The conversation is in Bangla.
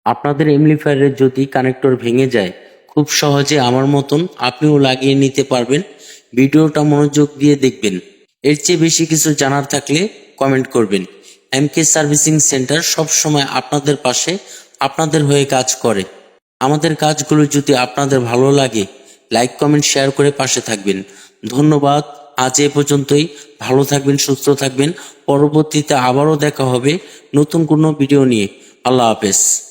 আপনাদের এমপ্লিফায়ারের যদি কানেক্টর ভেঙে যায়, খুব সহজে আমার মতন আপনিও লাগিয়ে নিতে পারবেন। ভিডিওটা মনোযোগ দিয়ে দেখবেন। এর চেয়ে বেশি কিছু জানার থাকলে কমেন্ট করবেন। এমকে সার্ভিসিং সেন্টার সবসময় আপনাদের পাশে, আপনাদের হয়ে কাজ করে। আমাদের কাজগুলো যদি আপনাদের ভালো লাগে, লাইক কমেন্ট শেয়ার করে পাশে থাকবেন। ধন্যবাদ। আজ এ পর্যন্তই। ভালো থাকবেন, সুস্থ থাকবেন। পরবর্তীতে আবারও দেখা হবে নতুন কোনো ভিডিও নিয়ে। আল্লাহ হাফেজ।